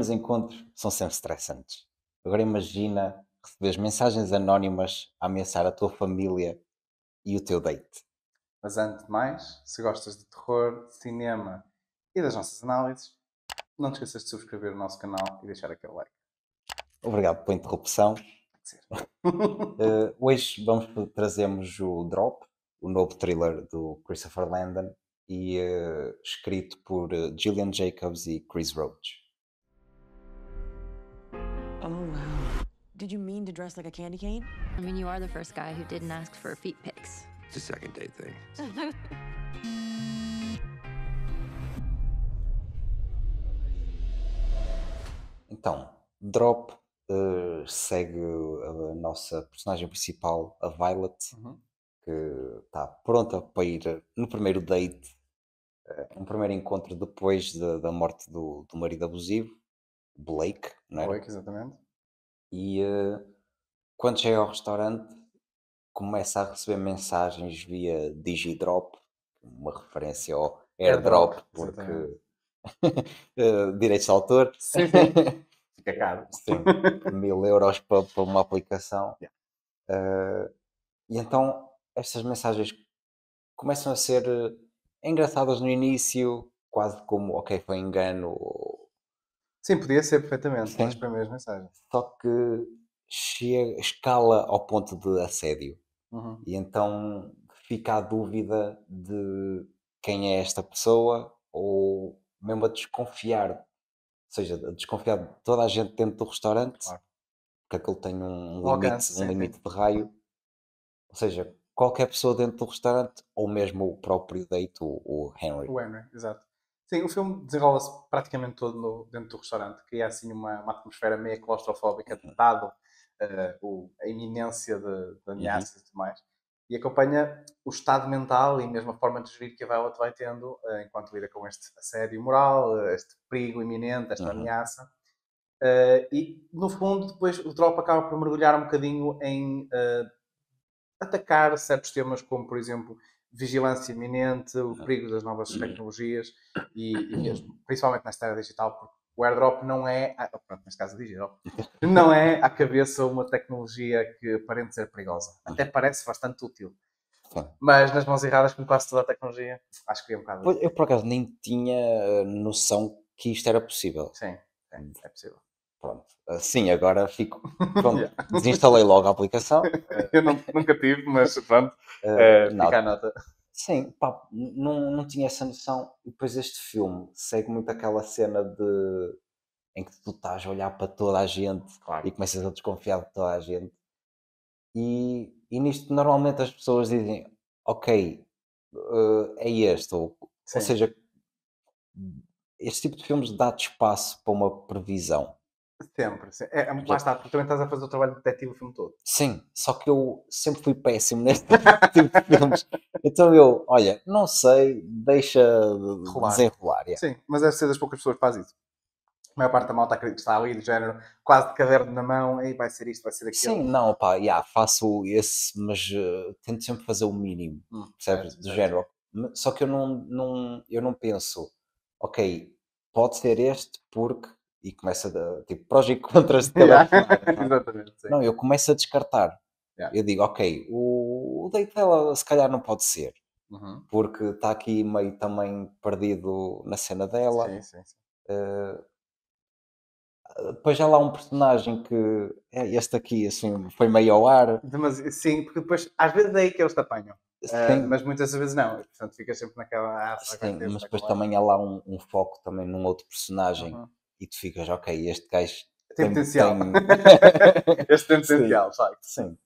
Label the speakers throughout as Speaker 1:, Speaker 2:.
Speaker 1: primeiros encontros são sempre estressantes. Agora imagina receberes mensagens anónimas a ameaçar a tua família e o teu date.
Speaker 2: Mas antes de mais, se gostas de terror, de cinema e das nossas análises, não te esqueças de subscrever o nosso canal e deixar aquele like.
Speaker 1: Obrigado pela interrupção.
Speaker 2: Tem que ser.
Speaker 1: Hoje trazemos o Drop, o novo thriller do Christopher Landon e escrito por Gillian Jacobs e Chris Roach.
Speaker 3: Oh, wow. Did you mean to dress like a candy cane?
Speaker 4: I mean, you are the first guy who didn't ask for feet pics.
Speaker 5: It's a second date thing.
Speaker 1: Então, Drop segue a nossa personagem principal, a Violet, que está pronta para ir no primeiro date, um primeiro encontro depois da morte do marido abusivo, Blake, não era?
Speaker 2: Blake, exatamente.
Speaker 1: E quando chega ao restaurante, começa a receber mensagens via Digidrop, uma referência ao AirDrop, porque direitos de autor.
Speaker 2: Sim, sim. Fica caro.
Speaker 1: Sim, 1000 € para uma aplicação. E então estas mensagens começam a ser engraçadas no início, quase como, ok, foi engano.
Speaker 2: Sim, podia ser perfeitamente
Speaker 1: Sim.
Speaker 2: as primeiras mensagens.
Speaker 1: Só que escala ao ponto de assédio. E então fica a dúvida de quem é esta pessoa, ou mesmo a desconfiar. Ou seja, a desconfiar de toda a gente dentro do restaurante,
Speaker 2: Claro.
Speaker 1: porque aquilo tem um
Speaker 2: Alcance,
Speaker 1: limite
Speaker 2: sim.
Speaker 1: de raio. Ou seja, qualquer pessoa dentro do restaurante, ou mesmo o próprio date, o Henry.
Speaker 2: O Henry, exato. Sim, o filme desenrola-se praticamente todo dentro do restaurante. Cria assim uma atmosfera meio claustrofóbica, dado a iminência de ameaças e tudo mais. E acompanha o estado mental e mesmo a forma de gerir que a Violet vai tendo enquanto lida com este assédio moral, este perigo iminente, esta ameaça. E, no fundo, depois o Drop acaba por mergulhar um bocadinho em atacar certos temas, como, por exemplo, vigilância iminente, o perigo das novas tecnologias e mesmo, principalmente nesta era digital, porque o AirDrop não é, pronto, neste caso digital, não é à cabeça uma tecnologia que aparente ser perigosa. Até parece bastante útil.
Speaker 1: Sim.
Speaker 2: Mas nas mãos erradas, como quase toda a tecnologia, acho que é um bocado...
Speaker 1: Eu por acaso nem tinha noção que isto era possível.
Speaker 2: Sim, é possível.
Speaker 1: Pronto. Sim, agora fico. Pronto, desinstalei logo a aplicação.
Speaker 2: Eu nunca tive, mas pronto, fica a nota.
Speaker 1: Sim, pá, não tinha essa noção. E depois este filme segue muito aquela cena em que tu estás a olhar para toda a gente,
Speaker 2: Claro.
Speaker 1: e começas a desconfiar de toda a gente. E nisto normalmente as pessoas dizem, ok, é este. Ou seja, este tipo de filmes dá-te espaço para uma previsão.
Speaker 2: Sempre. Lá está, porque também estás a fazer o trabalho de detetive o filme todo.
Speaker 1: Sim, só que eu sempre fui péssimo neste tipo de filmes. Então eu, olha, não sei, deixa desenrolar. Yeah.
Speaker 2: Sim, mas deve ser das poucas pessoas que faz isso. A maior parte da malta acredita que está ali, do género, quase de caderno na mão, aí vai ser isto, vai ser aquilo.
Speaker 1: Sim, não, pá, faço esse, mas tento sempre fazer o mínimo, percebes? Do género. Só que eu não penso, ok, pode ser este porque... E começa tipo, prós e contras de cada
Speaker 2: Exatamente, sim.
Speaker 1: Não, eu começo a descartar.
Speaker 2: Yeah.
Speaker 1: Eu digo, ok, o date dela se calhar não pode ser. Porque está aqui meio também perdido na cena dela.
Speaker 2: Sim.
Speaker 1: Depois já lá um personagem que este aqui assim, foi meio ao ar.
Speaker 2: Sim, porque depois às vezes é aí que eles te apanham.
Speaker 1: Sim.
Speaker 2: Mas muitas vezes não. Portanto, fica sempre naquela...
Speaker 1: Sim, mas depois também há lá um foco também num outro personagem. E tu ficas, ok, este gajo
Speaker 2: tem potencial. Este tem potencial, sabe?
Speaker 1: Sim.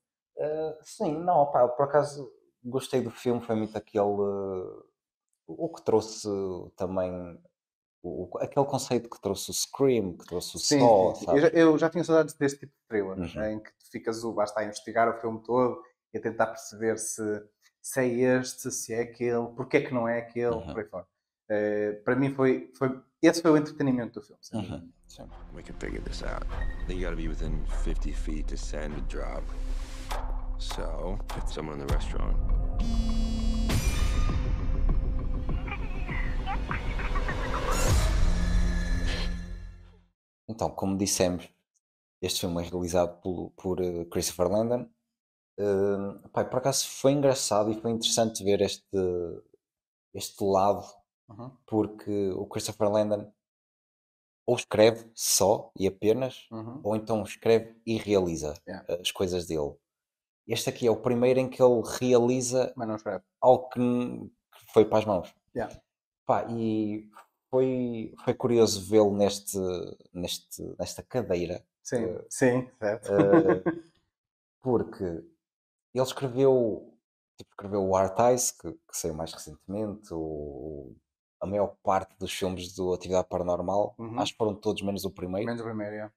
Speaker 1: Sim, não, pá, por acaso gostei do filme, foi muito aquele... o que trouxe também... aquele conceito que trouxe o Scream, que trouxe o Saw, sabe?
Speaker 2: Eu já tinha saudades deste tipo de thriller, em que tu ficas a investigar o filme todo e a tentar perceber se é este, se é aquele, porque é que não é aquele, por aí fora. Para mim esse foi o entretenimento do filme.
Speaker 1: Sim.
Speaker 5: We can figure this out. You gotta be within 50 feet to send a drop. So, get someone in the restaurant.
Speaker 1: Então, como dissemos, este filme é realizado por Christopher Landon. Pá, por acaso foi engraçado e foi interessante ver este lado,
Speaker 2: Uhum,
Speaker 1: porque o Christopher Landon ou escreve só e apenas,
Speaker 2: uhum,
Speaker 1: ou então escreve e realiza
Speaker 2: yeah.
Speaker 1: as coisas dele. Este aqui é o primeiro em que ele realiza
Speaker 2: Mas não escreve.
Speaker 1: algo que foi para as mãos.
Speaker 2: Yeah.
Speaker 1: Pá, e foi curioso vê-lo nesta cadeira,
Speaker 2: Sim, sim, certo.
Speaker 1: porque ele escreveu o Art Eyes, que saiu mais recentemente, a maior parte dos filmes do Atividade Paranormal,
Speaker 2: Uhum.
Speaker 1: acho que foram todos menos o primeiro.
Speaker 2: Menos o primeiro, yeah.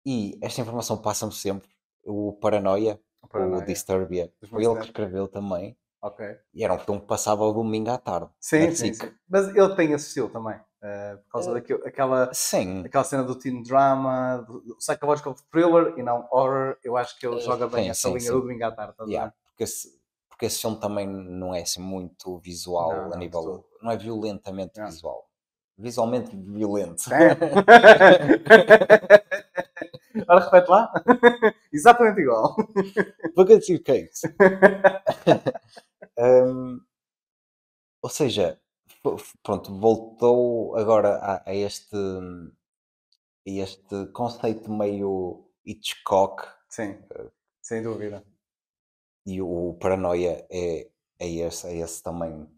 Speaker 1: E esta informação passa-me sempre. O Paranoia,
Speaker 2: O
Speaker 1: o
Speaker 2: Paranoia.
Speaker 1: Disturbia,
Speaker 2: Dos
Speaker 1: foi ele que
Speaker 2: Monstros.
Speaker 1: escreveu também.
Speaker 2: Ok.
Speaker 1: E era um filme que passava ao domingo à tarde, na
Speaker 2: Sim, sim,
Speaker 1: SIC.
Speaker 2: sim. Mas ele tem esse estilo também. Por causa daquela
Speaker 1: Sim,
Speaker 2: cena do teen drama, do psychological thriller e não horror. Eu acho que ele joga bem
Speaker 1: sim,
Speaker 2: essa
Speaker 1: sim,
Speaker 2: linha
Speaker 1: sim.
Speaker 2: do domingo à tarde, estás a ver?
Speaker 1: Yeah, porque esse filme também não é assim muito visual
Speaker 2: Não,
Speaker 1: a
Speaker 2: não, de
Speaker 1: nível.
Speaker 2: todo.
Speaker 1: Não é violentamente
Speaker 2: Yeah.
Speaker 1: visual. Visualmente violento.
Speaker 2: É. Ora, repete lá. Exatamente igual.
Speaker 1: Buckets e cakes. Ou seja, pronto, voltou agora a este conceito meio Hitchcock,
Speaker 2: Sim, sem dúvida.
Speaker 1: e o Paranoia é esse também,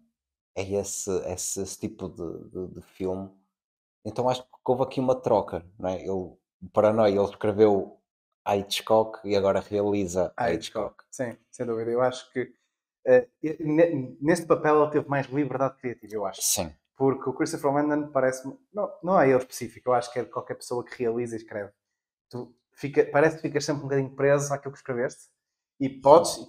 Speaker 1: esse tipo de filme. Então acho que houve aqui uma troca, não é? O Paranoia, ele escreveu a Hitchcock e agora realiza a
Speaker 2: Hitchcock.
Speaker 1: Hitchcock.
Speaker 2: Sim, sem dúvida. Eu acho que neste papel ele teve mais liberdade criativa, eu acho.
Speaker 1: Sim.
Speaker 2: Porque o Christopher Landon parece-me. Não é ele específico, eu acho que é qualquer pessoa que realiza e escreve. Parece que ficas sempre um bocadinho preso àquilo que escreveste e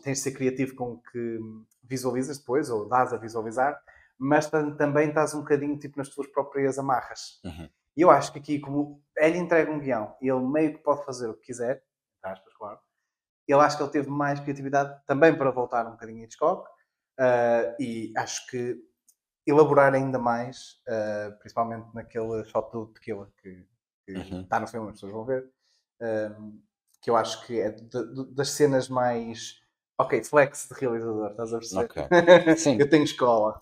Speaker 2: tens de ser criativo com o que visualizas depois, ou dás a visualizar, mas também estás um bocadinho tipo nas tuas próprias amarras.
Speaker 1: Uhum.
Speaker 2: E eu acho que aqui, como ele entrega um guião e ele meio que pode fazer o que quiser, aspas, claro, ele acho que ele teve mais criatividade também para voltar um bocadinho a Hitchcock e acho que elaborar ainda mais, principalmente naquele shot do tequila que
Speaker 1: Uhum.
Speaker 2: está no filme, as pessoas vão ver, que eu acho que é das cenas mais ok, flex de realizador, estás a perceber?
Speaker 1: Ok. Sim.
Speaker 2: Eu tenho escola.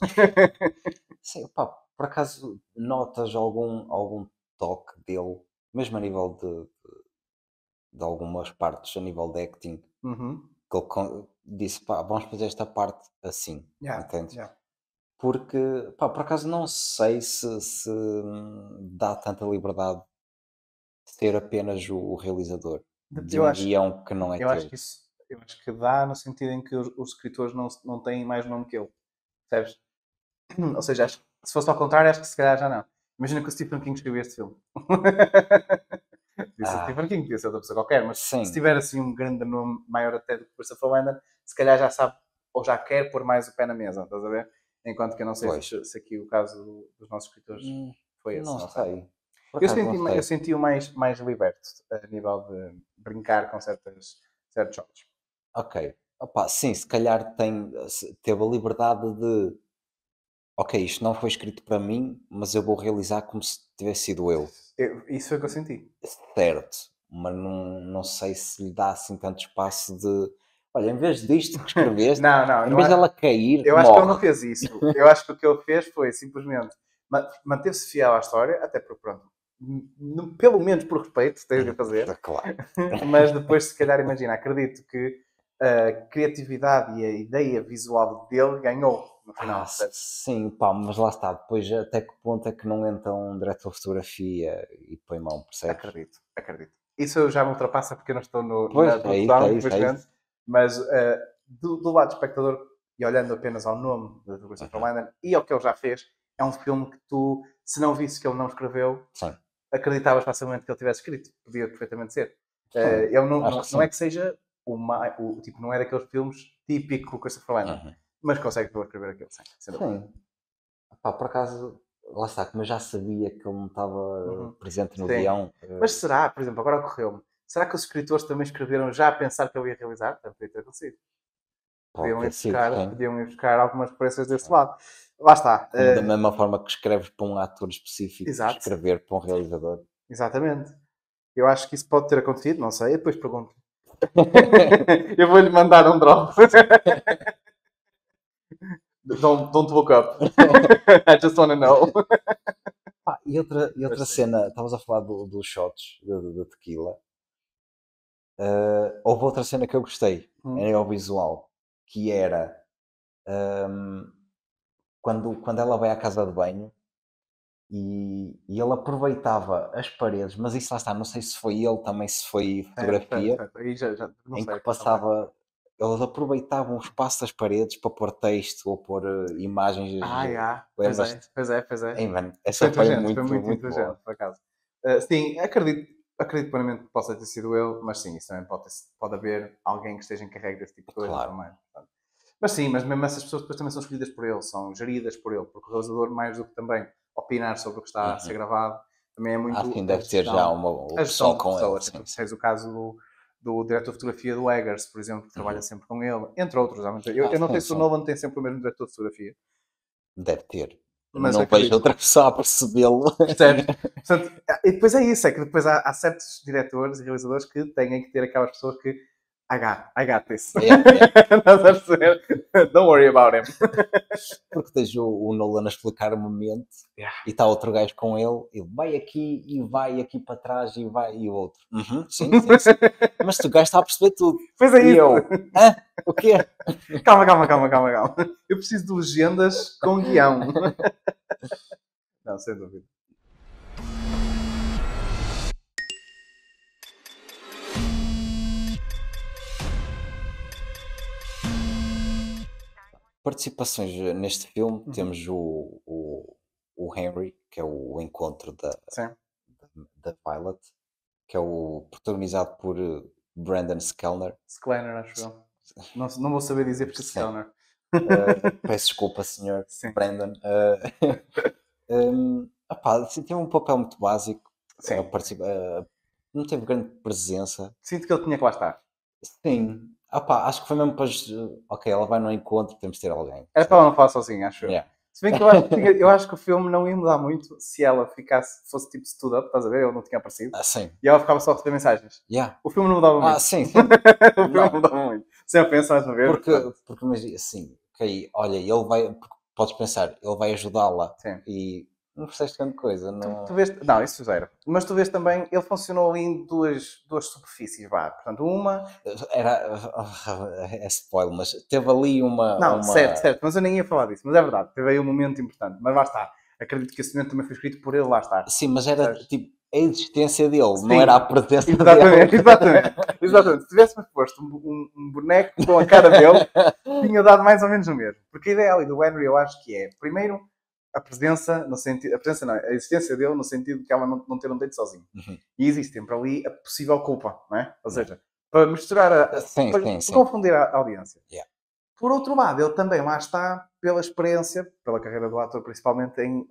Speaker 1: Sim, pá, por acaso notas algum toque dele, mesmo a nível de algumas partes, a nível de acting,
Speaker 2: Uhum.
Speaker 1: que ele disse, pá, vamos fazer esta parte assim,
Speaker 2: Yeah,
Speaker 1: entendes?
Speaker 2: yeah.
Speaker 1: Porque, pá, por acaso não sei se dá tanta liberdade de ser apenas o realizador de
Speaker 2: Eu
Speaker 1: um
Speaker 2: acho,
Speaker 1: guião que não é
Speaker 2: eu acho
Speaker 1: teu.
Speaker 2: que isso eu acho que dá no sentido em que os escritores não têm mais nome que ele, percebes? Ou seja, acho que se fosse ao contrário, acho que se calhar já não. Imagina que o Stephen King escreveu este filme. Disse o
Speaker 1: Ah,
Speaker 2: Stephen King, podia ser outra pessoa qualquer, mas se
Speaker 1: sim,
Speaker 2: tiver assim um grande nome maior até do que o Christopher Landon, se calhar já sabe ou já quer pôr mais o pé na mesa, estás a ver? Enquanto que eu não sei
Speaker 1: pois.
Speaker 2: se aqui o caso dos nossos escritores foi esse,
Speaker 1: Não
Speaker 2: não sei.
Speaker 1: sei. Por acaso não
Speaker 2: Eu
Speaker 1: sei.
Speaker 2: senti-o mais liberto a nível de brincar com certos jogos.
Speaker 1: Ok. Opa, sim, se calhar teve a liberdade de, ok, isto não foi escrito para mim, mas eu vou realizar como se tivesse sido eu.
Speaker 2: Isso foi o que eu senti.
Speaker 1: Certo, mas não sei se lhe dá assim tanto espaço de, olha, em vez disto que escreveste, em
Speaker 2: Não
Speaker 1: vez
Speaker 2: é.
Speaker 1: dela cair,
Speaker 2: Eu acho que ele não
Speaker 1: morre.
Speaker 2: fez isso. Eu acho que o que ele fez foi simplesmente manteve-se fiel à história, até porque, pronto, pelo menos por respeito, tens de fazer.
Speaker 1: Claro.
Speaker 2: Mas depois, se calhar, imagina, acredito que a criatividade e a ideia visual dele ganhou no final.
Speaker 1: Sim, pá, mas lá está, depois até que ponto é que não entra um diretor de fotografia e põe mão, percebes?
Speaker 2: Acredito. Isso já me ultrapassa porque eu não estou
Speaker 1: Pois,
Speaker 2: na produção,
Speaker 1: é
Speaker 2: infelizmente.
Speaker 1: isso.
Speaker 2: Mas do lado do espectador, e olhando apenas ao nome do Christopher Landon e ao que ele já fez, é um filme que tu, se não visse que ele não escreveu,
Speaker 1: Sim.
Speaker 2: acreditavas facilmente que ele tivesse escrito. Podia perfeitamente ser.
Speaker 1: Sim,
Speaker 2: Ele
Speaker 1: acho que
Speaker 2: não
Speaker 1: sim.
Speaker 2: é que seja tipo, não é daqueles filmes típico do Christopher Landon, mas consegue escrever aquilo, sem dúvida.
Speaker 1: Sim. Pá, por acaso, lá está, como eu já sabia que ele não estava presente no
Speaker 2: Sim.
Speaker 1: guião.
Speaker 2: Mas será, por exemplo, agora ocorreu-me, será que os escritores também escreveram já a pensar que ele ia realizar? Também podia ter acontecido.
Speaker 1: Pode ter sido, sim.
Speaker 2: Podiam ir buscar algumas referências desse lado. Lá está.
Speaker 1: Da mesma forma que escreves para um ator específico,
Speaker 2: Exato.
Speaker 1: escrever para um realizador.
Speaker 2: Exatamente. Eu acho que isso pode ter acontecido, não sei, eu depois pergunto. Eu vou-lhe mandar um drop. Don't look up. I just wanna know.
Speaker 1: Pá, e outra
Speaker 2: Mas sim.
Speaker 1: cena, estavas a falar dos shots da tequila. Houve outra cena que eu gostei, era o visual, que era quando ela vai à casa de banho e ele aproveitava as paredes, mas isso lá está, não sei se foi ele também, se foi fotografia,
Speaker 2: Certo. Aí já não
Speaker 1: em
Speaker 2: sei.
Speaker 1: que passava, eles aproveitavam o espaço das paredes para pôr texto ou pôr imagens.
Speaker 2: Pois
Speaker 1: Lembras-te?
Speaker 2: é.
Speaker 1: Ei, mano,
Speaker 2: Foi
Speaker 1: essa foi
Speaker 2: inteligente, foi
Speaker 1: muito,
Speaker 2: muito
Speaker 1: muito
Speaker 2: inteligente,
Speaker 1: boa.
Speaker 2: por acaso. Sim, acredito plenamente que possa ter sido ele, mas sim, isso também pode haver alguém que esteja encarregue desse tipo de coisa
Speaker 1: Claro.
Speaker 2: também. Portanto. Mas sim, mas mesmo essas pessoas depois também são escolhidas por ele, são geridas por ele, porque o realizador, mais do que também opinar sobre o que está a ser gravado, também é muito
Speaker 1: Sim,
Speaker 2: a
Speaker 1: deve ter já
Speaker 2: gestão,
Speaker 1: o
Speaker 2: a gestão
Speaker 1: pessoal
Speaker 2: de
Speaker 1: com ele.
Speaker 2: pessoas.
Speaker 1: Sim,
Speaker 2: Então,
Speaker 1: sim.
Speaker 2: tens o caso do diretor de fotografia do Eggers, por exemplo, que trabalha sempre com ele, entre outros. Eu não sei se o
Speaker 1: sim.
Speaker 2: Nolan tem sempre o mesmo diretor de fotografia,
Speaker 1: Deve ter.
Speaker 2: mas
Speaker 1: Não
Speaker 2: acredito.
Speaker 1: vejo outra pessoa a percebê-lo.
Speaker 2: Percebes? Portanto, e depois é isso, é que depois há certos diretores e realizadores que têm que ter aquelas pessoas que I got this.
Speaker 1: Yeah.
Speaker 2: Estás a perceber? Don't worry about him.
Speaker 1: Porque tens o Nolan a explicar o momento e está outro gajo com ele vai aqui e vai aqui para trás e vai e o outro. Sim. Mas o gajo está a perceber tudo.
Speaker 2: Pois é
Speaker 1: E
Speaker 2: isso.
Speaker 1: eu, o quê?
Speaker 2: Calma. Eu preciso de legendas com guião. Não, sem dúvida.
Speaker 1: Participações neste filme temos o Henry, que é o encontro
Speaker 2: Sim.
Speaker 1: da Violet, que é o protagonizado por Brandon Skellner.
Speaker 2: Skellner, acho eu. Não vou saber dizer porque Skellner.
Speaker 1: Peço desculpa, senhor
Speaker 2: Sim.
Speaker 1: Brandon. Tem um papel muito básico.
Speaker 2: Sim.
Speaker 1: Não teve grande presença.
Speaker 2: Sinto que ele tinha que lá estar.
Speaker 1: Sim. Acho que foi mesmo para. Ok, ela vai no encontro, temos de ter alguém.
Speaker 2: Era para ela não falar sozinha, acho eu.
Speaker 1: Yeah.
Speaker 2: Se bem que eu acho que o filme não ia mudar muito se ela fosse tipo stood-up, estás a ver? Ele não tinha aparecido.
Speaker 1: Sim.
Speaker 2: E ela ficava só a receber mensagens.
Speaker 1: Yeah.
Speaker 2: O filme não mudava muito.
Speaker 1: Sim.
Speaker 2: O filme não mudava muito. Sem ofensa, mais uma vez.
Speaker 1: Porque imagina assim, ok, olha, ele vai. Podes pensar, ele vai ajudá-la.
Speaker 2: Sim.
Speaker 1: E não percebeste grande coisa. Não...
Speaker 2: Tu vês, não, isso já era. Mas tu vês também, ele funcionou ali em duas superfícies, vá. Portanto, uma.
Speaker 1: É spoiler, mas teve ali uma.
Speaker 2: Não, certo, mas eu nem ia falar disso. Mas é verdade, teve aí um momento importante. Mas lá está. Acredito que esse momento também foi escrito por ele, lá está.
Speaker 1: Sim, mas era tipo a existência dele,
Speaker 2: Sim,
Speaker 1: não era a presença dele.
Speaker 2: Exatamente. Se tivéssemos posto um boneco com a cara dele, tinha dado mais ou menos o mesmo. Porque a ideia ali do Henry, eu acho que é, primeiro, a presença, no sentido, a existência dele no sentido de ela não ter um date sozinho. E existe sempre ali a possível culpa, não é? Ou seja, para misturar, para confundir a audiência.
Speaker 1: Yeah.
Speaker 2: Por outro lado, ele também lá está pela experiência, pela carreira do ator, principalmente em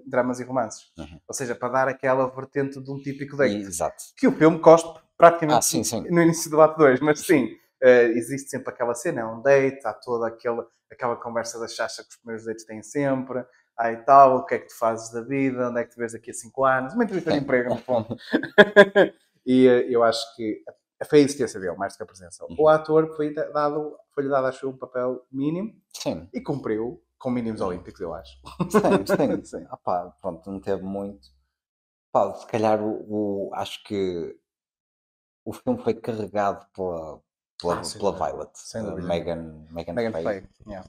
Speaker 2: dramas e romances. Ou seja, para dar aquela vertente de um típico date.
Speaker 1: Exato.
Speaker 2: Que o filme cospe praticamente
Speaker 1: sim.
Speaker 2: no início do ato 2. Mas sim, existe sempre aquela cena, é um date, há toda aquela conversa da chacha que os primeiros dates têm sempre. E tal, o que é que tu fazes da vida, onde é que te vês daqui a 5 anos, uma entrevista de emprego, no fundo. E eu acho que foi a existência dele, mais do que a presença. O ator foi-lhe dado, acho eu, um papel mínimo.
Speaker 1: Sim.
Speaker 2: E cumpriu com mínimos olímpicos, eu acho.
Speaker 1: Sim. Pronto, não teve muito. Se calhar acho que o filme foi carregado pela Violet.
Speaker 2: Sem dúvida.
Speaker 1: Megan Faye.
Speaker 2: Yeah.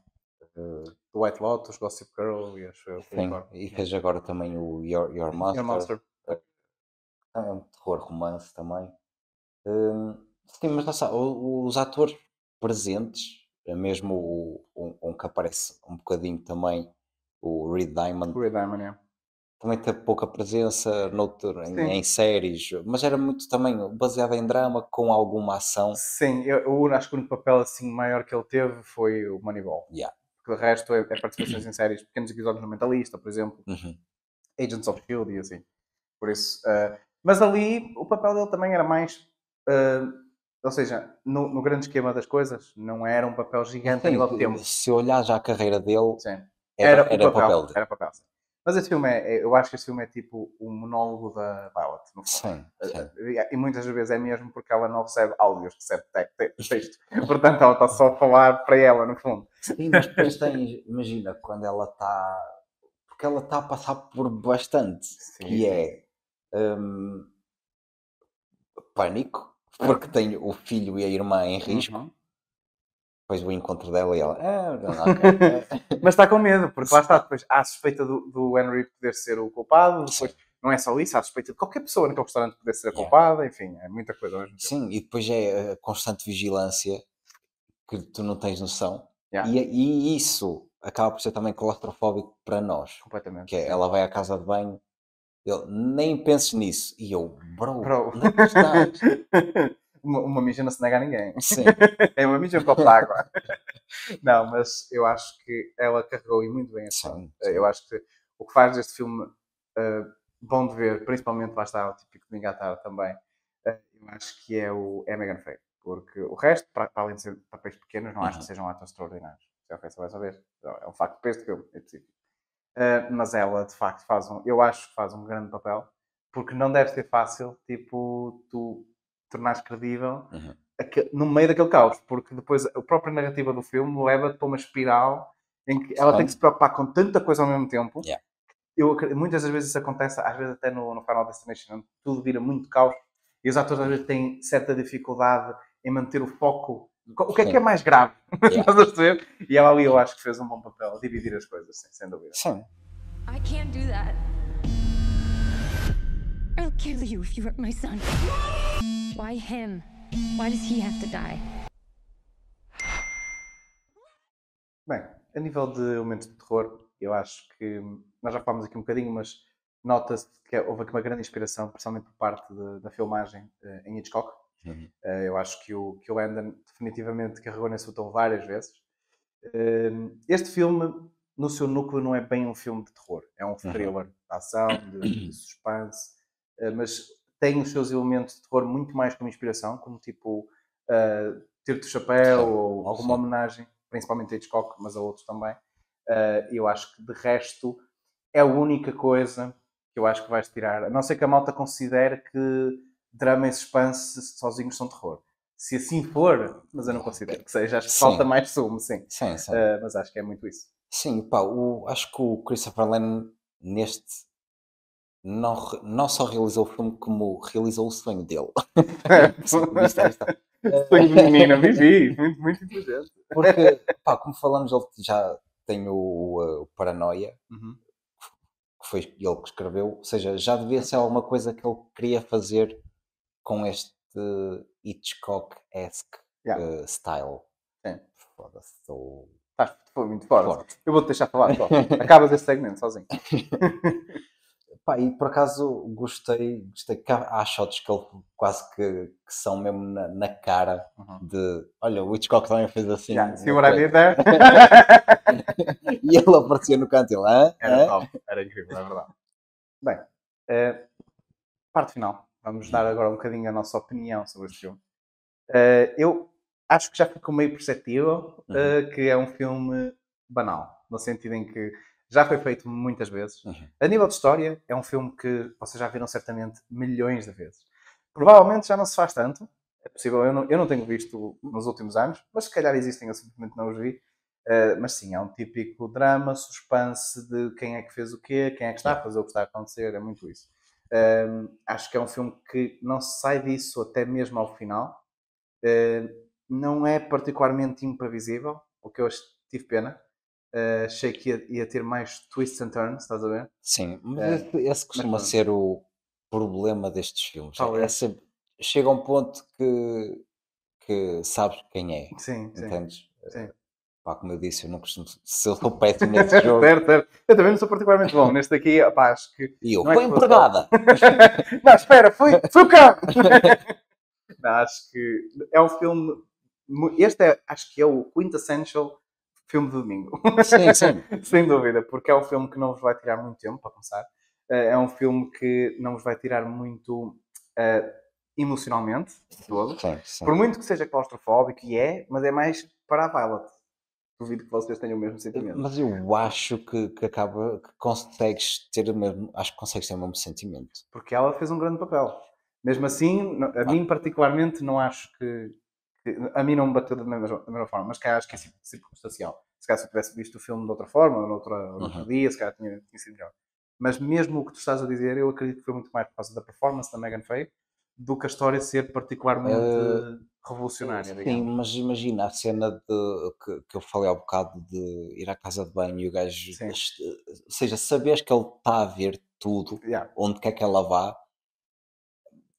Speaker 2: Do White Lotus, Gossip Girl e acho eu.
Speaker 1: Sim, e fez agora também o Your Monster. É um terror romance também. Sim, mas não sei, os atores presentes, mesmo um que aparece um bocadinho também, o Reed Diamond.
Speaker 2: Yeah.
Speaker 1: Também teve pouca presença em séries, mas era muito também baseado em drama com alguma ação.
Speaker 2: Sim, eu acho que o único papel assim maior que ele teve foi o Moneyball.
Speaker 1: Yeah.
Speaker 2: Porque o resto é participações em séries, pequenos episódios no Mentalista, por exemplo, Agents of S.H.I.E.L.D. e assim. Por isso, mas ali o papel dele também era mais, ou seja, no grande esquema das coisas, não era um papel gigante a nível de tempo.
Speaker 1: Se olhar já a carreira dele,
Speaker 2: Sim.
Speaker 1: era o papel dele.
Speaker 2: Era papel, sim. Mas este filme eu acho que este filme é tipo o monólogo da Violet, no fundo.
Speaker 1: Sim, sim.
Speaker 2: E muitas vezes é mesmo porque ela não recebe áudios, recebe texto. Portanto, ela está só a falar para ela, no fundo.
Speaker 1: Sim, mas depois tens, imagina, quando ela está. Porque ela está a passar por bastante,
Speaker 2: Sim,
Speaker 1: que é hum, pânico, porque tem o filho e a irmã em risco,
Speaker 2: Uhum.
Speaker 1: depois o encontro dela e ela. Ok.
Speaker 2: Mas está com medo, porque lá está, depois há a suspeita do Henry poder ser o culpado, depois
Speaker 1: Sim.
Speaker 2: não é só isso, há a suspeita de qualquer pessoa naquele restaurante poder ser a
Speaker 1: Yeah.
Speaker 2: culpada, enfim, é muita coisa ao mesmo tempo.
Speaker 1: Sim, e depois é a constante vigilância que tu não tens noção.
Speaker 2: Yeah.
Speaker 1: E isso acaba por ser também claustrofóbico para nós.
Speaker 2: Completamente.
Speaker 1: Que é,
Speaker 2: sim.
Speaker 1: ela vai à casa de banho, ele nem penses nisso. E eu,
Speaker 2: Bro.
Speaker 1: onde é que estás?
Speaker 2: uma mija não se nega a ninguém.
Speaker 1: Sim.
Speaker 2: É uma mija um copo de água. Não, mas eu acho que ela carregou e muito bem esse filme.
Speaker 1: Sim, sim.
Speaker 2: Eu acho que o que faz deste filme bom de ver, principalmente lá está o típico domingo à tarde também, eu acho que é a Megan Faye. Porque o resto, para além de ser papéis pequenos, não acho que sejam atores extraordinários. Se é o que você vai saber. É um facto para este filme, em específico. Mas ela, de facto, eu acho que faz um grande papel. Porque não deve ser fácil, tipo, tu tornares credível no meio daquele caos, porque depois a própria narrativa do filme leva-te para uma espiral em que ela tem que se preocupar com tanta coisa ao mesmo tempo.
Speaker 1: Yeah.
Speaker 2: Muitas das vezes isso acontece, às vezes até no Final Destination, onde tudo vira muito caos e os atores às vezes têm certa dificuldade em manter o foco. O que é mais grave?
Speaker 1: Yeah.
Speaker 2: Estás a perceber? E ela ali eu acho que fez um bom papel a dividir as coisas, sem dúvida.
Speaker 1: Sim.
Speaker 4: I can't do that. I'll kill you if you hurt my son. Why him? Why does he have to die?
Speaker 2: Bem, a nível de elementos de terror, eu acho que nós já falámos aqui um bocadinho, mas nota-se que houve aqui uma grande inspiração, principalmente por parte da filmagem em Hitchcock. Eu acho que o Landon definitivamente carregou nesse botão várias vezes. Este filme, no seu núcleo, não é bem um filme de terror. É um thriller de ação, de suspense, mas tem os seus elementos de terror muito mais como inspiração, como tipo Tiro do Chapéu ou alguma homenagem, principalmente a Hitchcock, mas a outros também. Eu acho que de resto é a única coisa que eu acho que vais tirar, a não ser que a malta considere que drama e suspense sozinhos são terror. Se assim for, mas eu não considero que seja, acho que falta mais sumo, sim.
Speaker 1: Sim, sim.
Speaker 2: Mas acho que é muito isso.
Speaker 1: Sim, pá, acho que o Christopher Nolan neste não só realizou o filme, como realizou o sonho dele. Viste esta?
Speaker 2: Sonho de menina, vivi, muito, muito inteligente.
Speaker 1: Porque, pá, como falamos, ele já tem o Paranoia, que foi ele que escreveu, ou seja, já devia ser alguma coisa que ele queria fazer com este Hitchcock-esque style.
Speaker 2: Sim.
Speaker 1: Foda-se,
Speaker 2: Foi muito forte.
Speaker 1: forte.
Speaker 2: Eu vou-te deixar falar só. Acabas esse segmento sozinho.
Speaker 1: Pá, e por acaso gostei que há shots que ele quase que são mesmo na cara de olha, o Hitchcock também fez assim.
Speaker 2: See what I did there?
Speaker 1: E ele aparecia no canto, ele,
Speaker 2: Era top, era incrível, é verdade. Bem, parte final. Vamos dar agora um bocadinho a nossa opinião sobre este filme. Eu acho que já ficou meio perceptível que é um filme banal, no sentido em que já foi feito muitas vezes. A nível de história, é um filme que vocês já viram certamente milhões de vezes. Provavelmente já não se faz tanto. É possível, eu não tenho visto nos últimos anos, mas se calhar existem, eu simplesmente não os vi. Mas sim, é um típico drama, suspense de quem é que fez o quê, quem é que está a fazer o que está a acontecer, é muito isso. Acho que é um filme que não se sai disso até mesmo ao final. Não é particularmente imprevisível, o que eu tive pena. Achei que ia ter mais twists and turns, estás a ver?
Speaker 1: Sim, mas esse costuma ser o problema destes filmes. Chega a um ponto que sabes quem é.
Speaker 2: Sim,
Speaker 1: entendes?
Speaker 2: Sim.
Speaker 1: Pá, como eu disse, eu não costumo. Se eu sou péssimo nesse jogo.
Speaker 2: certo. Eu também não sou particularmente bom. Neste aqui, pá, acho que.
Speaker 1: E eu, foi empregada!
Speaker 2: Não, espera, foi o carro! Não, acho que é um filme. Este acho que é o quintessential filme de domingo.
Speaker 1: Sim, sim.
Speaker 2: Sem dúvida, porque é um filme que não vos vai tirar muito tempo, para começar. É um filme que não vos vai tirar muito emocionalmente, todo.
Speaker 1: Sim, sim.
Speaker 2: Por muito que seja claustrofóbico, mas é mais para a Violet. duvido que vocês tenham o mesmo sentimento.
Speaker 1: Mas eu acho que acaba, que consegues ter o mesmo, acho que consegues ter o mesmo sentimento.
Speaker 2: Porque ela fez um grande papel. Mesmo assim, a mim particularmente não acho que a mim não me bateu da mesma forma, mas que acho que é circunstancial. Se calhar se eu tivesse visto o filme de outra forma, ou noutro dia, se calhar tinha sido melhor. Mas mesmo o que tu estás a dizer, eu acredito que foi muito mais por causa da performance da Megan Faye do que a história ser particularmente revolucionária,
Speaker 1: Sim,
Speaker 2: digamos.
Speaker 1: mas imagina a cena que eu falei há bocado de ir à casa de banho e o gajo,
Speaker 2: Sim.
Speaker 1: ou seja, saberes que ele está a ver tudo,
Speaker 2: Yeah.
Speaker 1: onde quer que ela vá,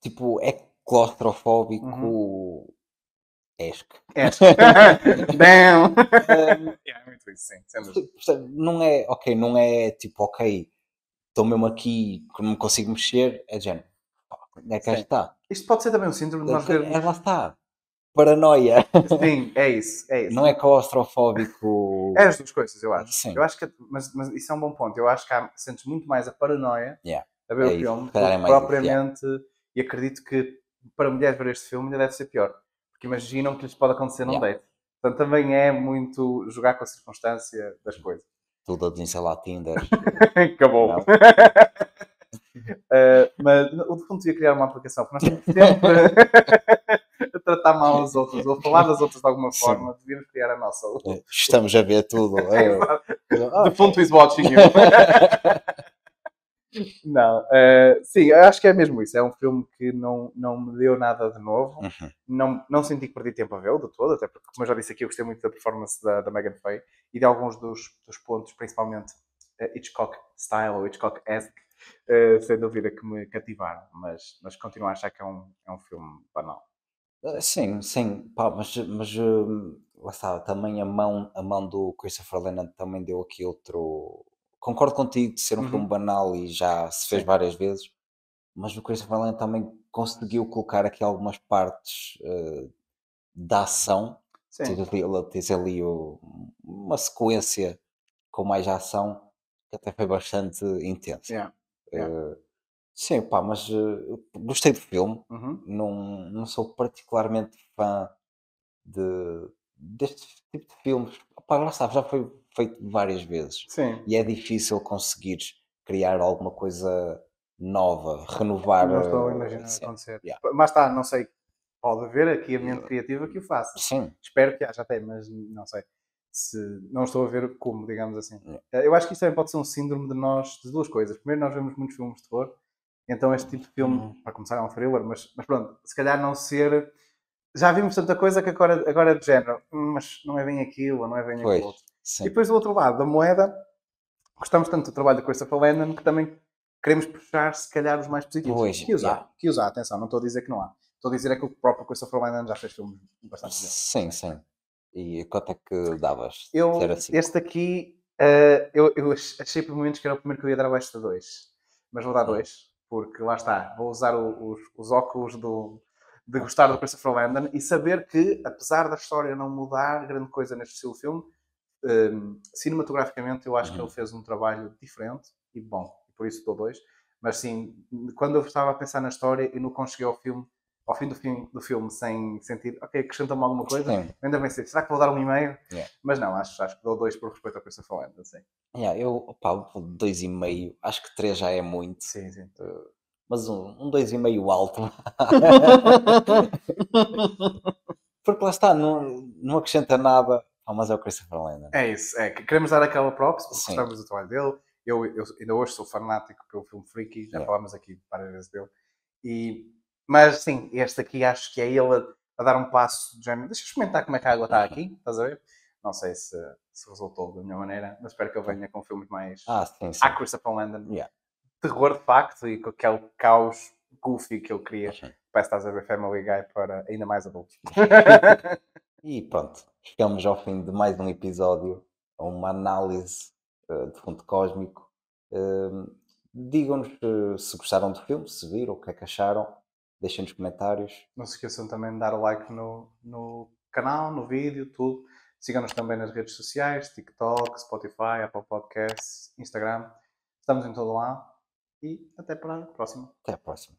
Speaker 1: tipo, é claustrofóbico, esque.
Speaker 2: Damn!
Speaker 1: Hum,
Speaker 2: Yeah, muito isso, sim. Sem dúvida.
Speaker 1: Percebe? Não é tipo, ok, estou mesmo aqui, que não me consigo mexer, é de género, pá, onde é que
Speaker 2: Sim.
Speaker 1: está?
Speaker 2: Isto pode ser também um síndrome de nós vermos.
Speaker 1: Lá está, paranoia,
Speaker 2: Sim, é isso.
Speaker 1: não é claustrofóbico,
Speaker 2: É as duas coisas, eu acho.
Speaker 1: sim,
Speaker 2: Eu acho que, mas isso é um bom ponto. Eu acho que sentes muito mais a paranoia
Speaker 1: yeah,
Speaker 2: a ver
Speaker 1: é
Speaker 2: o
Speaker 1: isso,
Speaker 2: filme
Speaker 1: se calhar
Speaker 2: do
Speaker 1: é
Speaker 2: que
Speaker 1: mais isso, yeah.
Speaker 2: propriamente. E acredito que para mulheres ver este filme ainda deve ser pior. Porque imaginam que lhes pode acontecer num
Speaker 1: Yeah.
Speaker 2: date. Portanto, também é muito jogar com a circunstância das coisas.
Speaker 1: Tudo a desinstalar Tinder.
Speaker 2: Acabou.
Speaker 1: Não.
Speaker 2: Mas o fundo devia criar uma aplicação, porque nós estamos sempre a tratar mal os outros, ou a falar das outras de alguma
Speaker 1: Sim.
Speaker 2: forma, devíamos criar a nossa.
Speaker 1: Estamos a ver tudo.
Speaker 2: The Fonto is watching you. Não, sim, eu acho que é mesmo isso. É um filme que não me deu nada de novo. Não senti que perdi tempo a vê-lo de todo, até porque, como eu já disse aqui, eu gostei muito da performance da Megan Faye e de alguns dos pontos, principalmente Hitchcock style ou Hitchcock-esque, sem dúvida que me cativaram. Mas continuo a achar que é um filme banal.
Speaker 1: Sim, sim, pá, mas lá está, também a mão do Christopher Nolan também deu aqui outro. Concordo contigo de ser um filme banal e já se fez
Speaker 2: Sim.
Speaker 1: várias vezes, mas o Christopher Nolan também conseguiu colocar aqui algumas partes da ação.
Speaker 2: Sim.
Speaker 1: Tens ali uma sequência com mais ação que até foi bastante intensa.
Speaker 2: Yeah. Yeah.
Speaker 1: Sim, pá, mas gostei do filme.
Speaker 2: Uhum.
Speaker 1: Não sou particularmente fã deste tipo de filmes. Opá, lá está, já foi feito várias vezes
Speaker 2: Sim.
Speaker 1: e é difícil conseguir criar alguma coisa nova, renovar.
Speaker 2: Não estou a imaginar
Speaker 1: Sim,
Speaker 2: acontecer.
Speaker 1: yeah.
Speaker 2: Mas está, não sei. Pode haver aqui a mente criativa que o faça.
Speaker 1: Sim,
Speaker 2: Espero que haja até, mas não sei. Se não estou a ver como, digamos assim.
Speaker 1: Yeah.
Speaker 2: Eu acho que isto também pode ser um síndrome de nós, de duas coisas. Primeiro, nós vemos muitos filmes de terror, então este tipo de filme, para começar, é um thriller, mas pronto, se calhar não ser. Já vimos tanta coisa que agora é de género, mas não é bem aquilo, ou não é bem aquilo
Speaker 1: pois,
Speaker 2: outro.
Speaker 1: sim.
Speaker 2: E depois do outro lado da moeda, gostamos tanto do trabalho da Christopher Nolan que também queremos puxar, se calhar, os mais positivos.
Speaker 1: Pois,
Speaker 2: Que usar, atenção, não estou a dizer que não há. Estou a dizer é que o próprio Christopher Nolan já fez filmes bastante bem.
Speaker 1: Sim, sim. E quanto é que davas?
Speaker 2: Eu,
Speaker 1: assim?
Speaker 2: este aqui, eu achei por momentos que era o primeiro que eu ia dar abaixo de 2. Mas vou dar 2, porque lá está, vou usar os óculos de gostar do Christopher Nolan e saber que, apesar da história não mudar grande coisa neste estilo de filme, cinematograficamente eu acho que ele fez um trabalho diferente e bom, e por isso dou 2. Mas sim, quando eu estava a pensar na história e no quando cheguei ao fim do filme sem sentir, ok, acrescenta-me alguma coisa,
Speaker 1: Sim.
Speaker 2: ainda bem sei, será que vou dar 1,5?
Speaker 1: Yeah.
Speaker 2: Mas não, acho que dou 2 por respeito ao Christopher Nolan, assim.
Speaker 1: Yeah, eu, opá, 2,5, acho que 3 já é muito.
Speaker 2: Sim, sim.
Speaker 1: Mas um 2,5 alto. Porque lá está, não acrescenta nada. Mas é o Christopher Nolan.
Speaker 2: É isso, é que queremos dar aquela props, porque
Speaker 1: Sim.
Speaker 2: gostamos do trabalho dele. Eu ainda hoje sou fanático pelo filme Freaky, já
Speaker 1: Yeah.
Speaker 2: falámos aqui várias vezes dele. Mas sim, este aqui acho que é ele a dar um passo de género. Deixa eu experimentar como é que a água está aqui, estás a ver? Não sei se resultou da minha maneira, mas espero que ele venha com filmes mais
Speaker 1: Sim, sim.
Speaker 2: à Christopher Nolan.
Speaker 1: Yeah.
Speaker 2: Terror de facto e com aquele caos goofy que ele cria. Parece que estás a ver Family Guy para ainda mais adultos.
Speaker 1: E pronto, chegamos ao fim de mais um episódio, a uma análise de fundo cósmico. Digam-nos se gostaram do filme, se viram, o que é que acharam. Deixem nos comentários.
Speaker 2: Não se esqueçam também de dar o like no canal, no vídeo, tudo. Sigam-nos também nas redes sociais, TikTok, Spotify, Apple Podcasts, Instagram. Estamos em todo lado. E até para a próxima.
Speaker 1: Até a próxima.